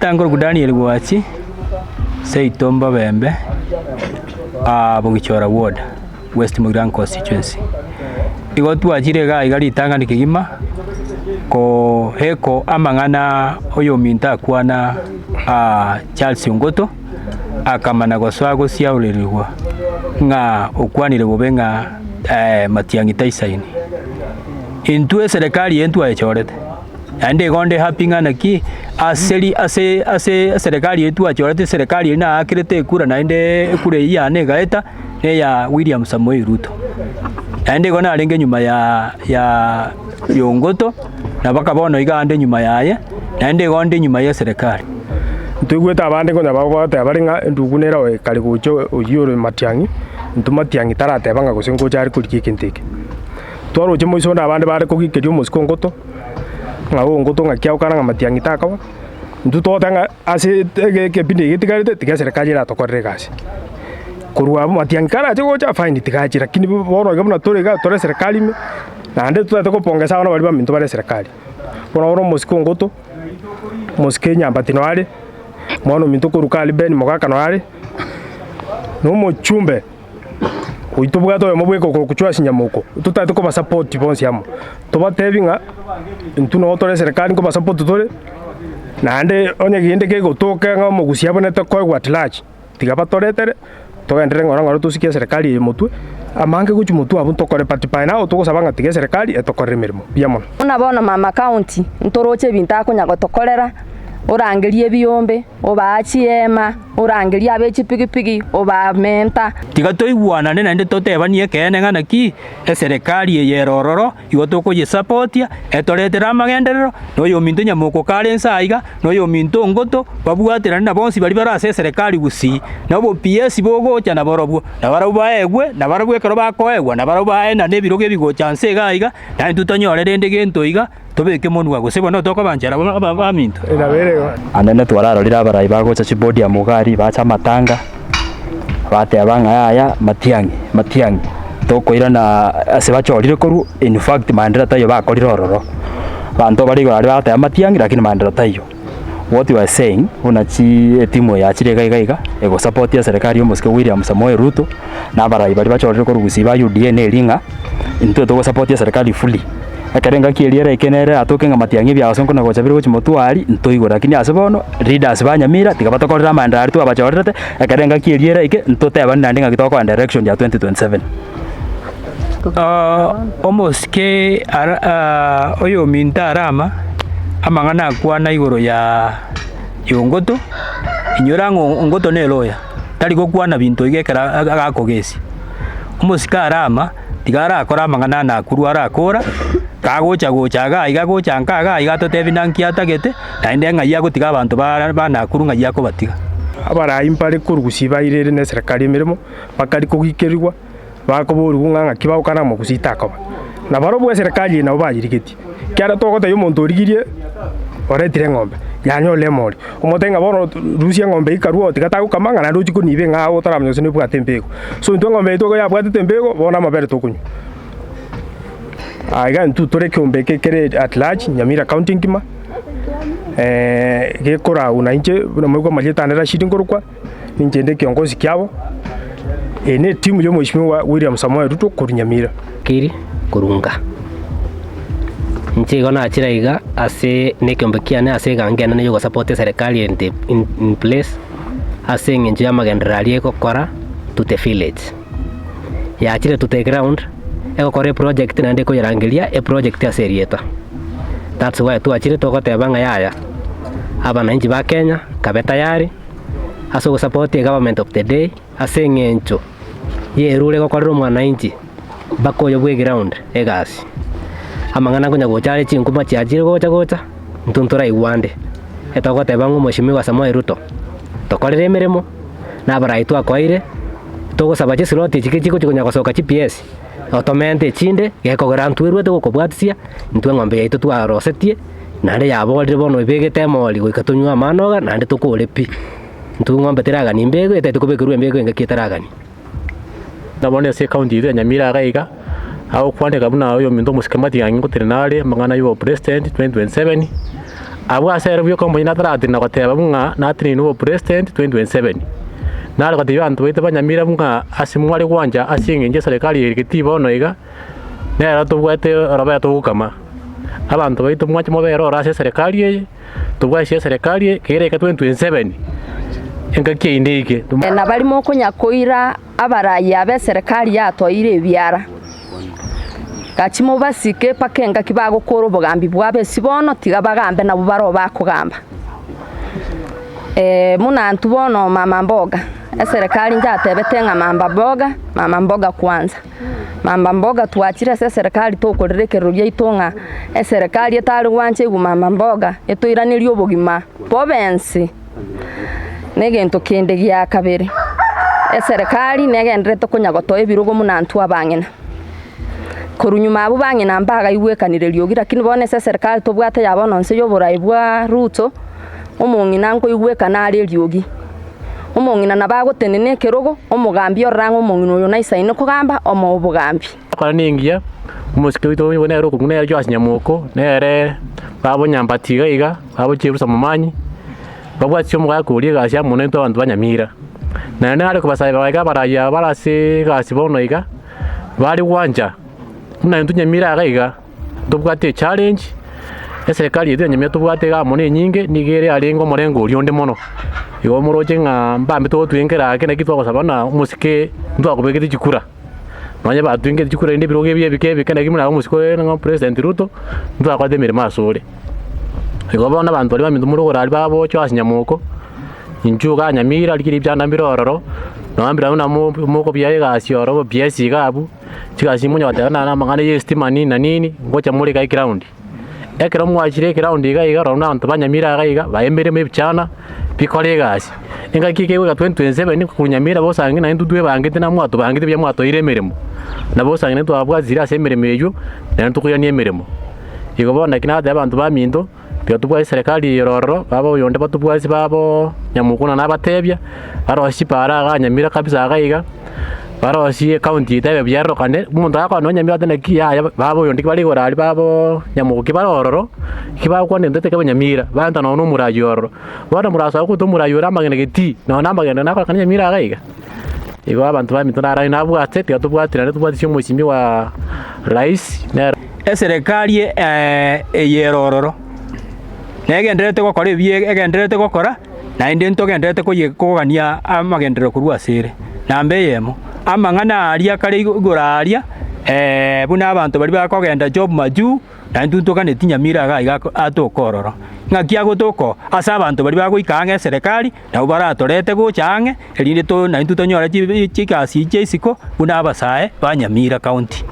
Tangor Daniel Gwachi, say Tomba Bembe, Bogichora Ward, West Mugran constituency. Igotu ajirega igari tanga nikigima ko heko amangana oyo minta kwana Charles Ngoto akamana goswago siaulirwa nga okwanire bobenga Matiang'i taisaini intue serikali yentu aichorete ande gonde hapingana ki ase serikali yetu achorete serikali ina akirete kura na inde kure ya ne gaeta ne ya William Samoei Ruto ande gona alenge nyuma ya Ngoto na baka bono igande nyuma yaye na inde gonde nyuma ya serikali twigweta abande ngo nabagwate abaringa ndugunera we kali gucho oyuro Matiang'i Matiang'i taratebanga gusengo cyari kuri kintike tworoje moiso na abande bare kugikerio musiko Ngoto ngawo Ngoto ngakiaukana Matiang'i takawa ndutotanga ase kebinde gitigarite tiga serikali ra tokorere gasi kurwa Matiang'i kana chego cha fine tigaji lakini bono gabona torega tore serikali me na ande tutako pongeza wana bali ba minto bare serikali bono musiko Ngoto Moskenya Mbatinwale mwana minto kurukali Ben Mogaka noare no mochumbe uitubwa to mobweko kuchwa sinyamuko tutatu ko support bonsi amo to batevinga intuno otore serikali ko support tore na ande onye ginde ke gotoka nga mugusia bonete ko gwatlachi tiga batoretere to endere ngora ngora tusikia serikali mutwe amange guchu mutu abunto kore patipai na otugo sabanga tiga serikali etokore mirimo biamon ona bona mama county ntoroche binta ko nyago tokorera orangerie biombe obachiema orangerie abechi pigipigi obamenta tiga toiguana ne nande totebanie kene ngana ki serikali yerororo igotoko ye supportia etoretera magenderero noyo minto nyamuko karensa aiga noyo minto Ngoto babwatira na bonsi bali barase serikali gusi nabo PS bogocha na borobwo na barabaegwe na barabwe kero bakoegwa na barabae na nebiroge bigo chance gaiga na tutonyorere ndege ntoiga tobeke monwa gusebwa no toko banjara baminto ina berego anene twararorira barai bagocha chibodi ya mugari bacha matanga batebanga yaya Matiang'i tokoira na ase bachorire koru in fact mandira tayo bakorira ororo bantu bari gari bataya Matiang'i lakini mandira tayo what you are saying unachi timu ya chire gaiga ego support ya serikali yo Mosque William Samoei Ruto na barai bari bachorire koru gusiba UDA ne ringa into to support ya serikali fully akarenga kieliera ikenere atokenga Matiang'i bya sonko na gochabiro chimotwari ntoigo lakini asebono leaders banyamira tigabatokorera mandari tu abachorete akarenga kieliera ike ntoteba ndinga kitoko and direction ya 2027 almost ke oyo minta arama amangana kwana igoro ya Ngoto inyorango Ngoto ne loya tari gokwana bintu igekera agakogesi almost ka arama tigara akora amangana na kuru arakora gocha gaiga gocha nkaga igatotebinankia tagete naende ng'aiya gotiga abantu banakuru ng'aiya kobatiga abarai mpare kurugusiba irere ne serikali mirimo bakari kugikerwa bakoborwa ng'anga kibaukana mu kusitaka na barobwe serikali nabo bayirigeti kyara togote yo muntu origirie oretire ng'ombe yanyole mori omotenga bono rusia ng'ombe ikaruo tigata gukamanga na ruchi kunibe ng'ago taramnyo sine bwate mbego so ntwe ng'ombe itoko ya bwate mbego bona mabere tokunyu aiga ntu tore kiombe kekere at large Nyamira county ngima gekora unainje na mwego malyetanera shiri ngorukwa ninjende kiongozi kyabo ene timu yo mheshimiwa William Samoei Ruto kuri Nyamira kiri kurunga nchego na chiraiga ase ne kiombe kiane ase gangena yo support serikali in place ase ngenje ya magendralie kokora to the village ya chire to the ground eko kore project na ndeko yarangelia project ya serieta that's why tuachire tokotebanga yaya abananchi ba Kenya kabe tayari aso support the government of the day ase ngencho ye rule gokorera mwananchi bakoyo bwe ground egasi amangana kunya gochare chinkuma chiachire gocha ntuntura iwande etokotebanga mheshimiwa Samoei Ruto tokorere mirimo na baraitu akoire togosaba chislot chikiko chikunya gosoka GPS otomente chinde gekogera ntwirwe tugokobwatisia ntwe ng'ombe yaitu twarosetie nande yaborire bono ibegete mori goikatunywa amanoga nande tukure pi ntwe ng'ombe tiragani imbego ete tukubekirwe imbego engekitaragani ndabone se county ya Nyamira gaiga au kwande kabuna oyo mindo musikemati yangi kotirinale mangana yo president 2027 abo asere byo kombo ina tarati na goteba bunga na atini no president 2027 nalo gati bantu baite banyamira bunga asimwari gwanja asinge serikali igitibo no iga nera tubwate roba tugukama abantu baite mwache mobero rase serikali tubwashe serikali kereka 2027 engaki indike na barimo kunyakoira abaraya be serikali yatoire byara gachimo basike pakenga kibagukora ubugambi bwabe sibono tiga bagambe na bubaro bakugamba munantu bono mama mboga serikali njatebete nga mama mboga kwanza mama mboga twachire serikali tokorerekeruria itonga serikali etari wanche gu mama mboga etuiranirio ubugima province negento kende gya kabere serikali negendrete kunyagotoa ebirugo munantu abangena korunyuma abo bangena mbaga igwekanire riogi lakini bone serikali tobwate yabono nse yoborai bwa Ruto omongina ngo igwekana ari riogi omongina nabagotenene kerogo omugambi orango omongina oyo naisaine kugamba omo obugambi kwa ningia umusike wito wibone ero kugune yaryo asinyamoko nere babo nyambatiga iga babo chirusa mumanyi babwatsi omuga kuri gasya munento abantu banyamira na nare kubasaba baga baraya barase gasibono iga bari wanja muna ntunyamira gaiga tubwate challenge serikali yetu nyamira tubwate ga mone nyinge nigere arengo morengo urionde mono igo muroje nga mbambe to twengera akena kitwa gusabana umusike ntwa kubegete chikura nanye batwenge chikura indi biroge bike bikana kimuna umusiko nga president Ruto ntwa kwade mirima asore igo bana bantu bali bamindu murugora ali babo cyo asinyamoko injuga nyamira likiri byana mbirororo nambira una moko byaye gasioro byesi gabu chigasi munya watana na mangane yestimani na nini ngocha muri kai ground ekera mwachire ground iga rona abantu banyamira gaiga bayembere mebichana bikore gasi inga kike ga 2027 kunyamira bosange na ndudwe bangete na mwato bangete bya mwato iremeremo na bosange ntwa abwazira semeremeyo na ntukuyani emeremo igo bona kinade abantu bamindo byatubwa serikali yororo babo yonde batubwazi babo nyamukuna nabatebya baroshi para ganyamira kabisa gaiga baroshi county tabe byaro kane umuntu akwa nyamira tene kiya babo yonde bali gorali babo nyamuki barororo kibako ne ndete kabanyamira banta no murayororo bana murasa ko to murayora magene geti no namagene nakwa kane nyamira gaiga igo abantu bamitona nabwate tyatubwatira tubwatishye mushimbi wa rais na serikali yerororo negenderete gukora ibye egenderete gukora na indi ntogenderete kugania amagendero kurwa sire nambe yemo amangana aria kare iguraria buna abantu bari bakogenda job maju na ntuntoka netinyamira ga atokororo ngakia gutoko asa abantu bari bagoikange serikali na baratorete guchange erinde to na ntuto nyora chikasi chesiko buna abasae banyamira county